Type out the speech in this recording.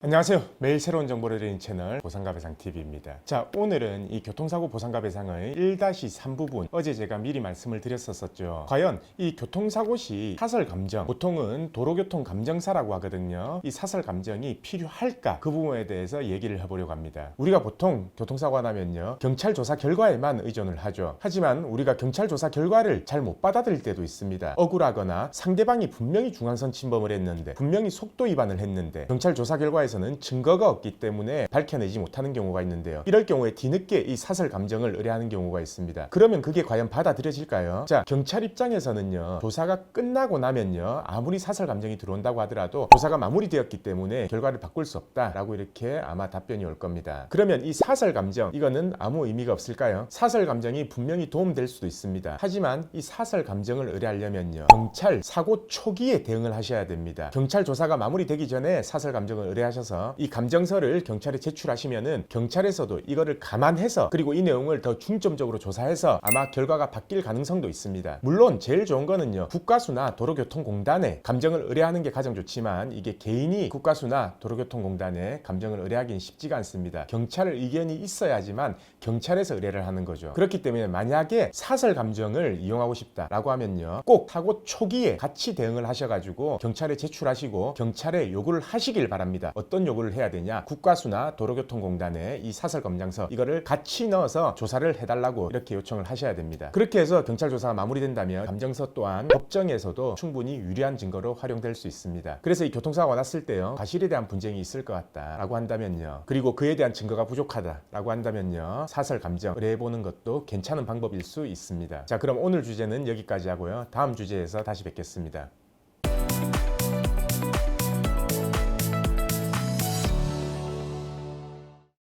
안녕하세요. 매일 새로운 정보를 드리는 채널 보상가배상TV입니다. 자, 오늘은 이 교통사고 보상가배상의 1-3 부분, 어제 제가 미리 말씀을 드렸었죠. 과연 이 교통사고 시 사설감정, 보통은 도로교통감정사라고 하거든요. 이 사설감정이 필요할까? 그 부분에 대해서 얘기를 해보려고 합니다. 우리가 보통 교통사고가 나면요, 경찰 조사 결과에만 의존을 하죠. 하지만 우리가 경찰 조사 결과를 잘 못 받아들일 때도 있습니다. 억울하거나 상대방이 분명히 중앙선 침범을 했는데, 분명히 속도 위반을 했는데 경찰 조사 결과에 는 증거가 없기 때문에 밝혀내지 못하는 경우가 있는데요. 이럴 경우에 뒤늦게 이 사설 감정을 의뢰하는 경우가 있습니다. 그러면 그게 과연 받아들여질까요? 자, 경찰 입장에서는요, 조사가 끝나고 나면요, 아무리 사설 감정이 들어온다고 하더라도 조사가 마무리되었기 때문에 결과를 바꿀 수 없다라고 이렇게 아마 답변이 올 겁니다. 그러면 이 사설 감정, 이거는 아무 의미가 없을까요? 사설 감정이 분명히 도움될 수도 있습니다. 하지만 이 사설 감정을 의뢰하려면요, 경찰 사고 초기에 대응을 하셔야 됩니다. 경찰 조사가 마무리되기 전에 사설 감정을 의뢰하셔서 이 감정서를 경찰에 제출하시면은 경찰에서도 이거를 감안해서, 그리고 이 내용을 더 중점적으로 조사해서 아마 결과가 바뀔 가능성도 있습니다. 물론 제일 좋은 거는요, 국가수나 도로교통공단에 감정을 의뢰하는 게 가장 좋지만, 이게 개인이 국가수나 도로교통공단에 감정을 의뢰하기는 쉽지가 않습니다. 경찰 의견이 있어야지만 경찰에서 의뢰를 하는 거죠. 그렇기 때문에 만약에 사설 감정을 이용하고 싶다라고 하면요, 꼭 사고 초기에 같이 대응을 하셔가지고 경찰에 제출하시고 경찰에 요구를 하시길 바랍니다. 어떤 요구를 해야 되냐? 국가수나 도로교통공단에 이 사설검장서, 이거를 같이 넣어서 조사를 해달라고 이렇게 요청을 하셔야 됩니다. 그렇게 해서 경찰 조사가 마무리된다면 감정서 또한 법정에서도 충분히 유리한 증거로 활용될 수 있습니다. 그래서 이 교통사고가 났을 때요, 과실에 대한 분쟁이 있을 것 같다라고 한다면요, 그리고 그에 대한 증거가 부족하다라고 한다면요, 사설감정 의뢰해보는 것도 괜찮은 방법일 수 있습니다. 자, 그럼 오늘 주제는 여기까지 하고요, 다음 주제에서 다시 뵙겠습니다.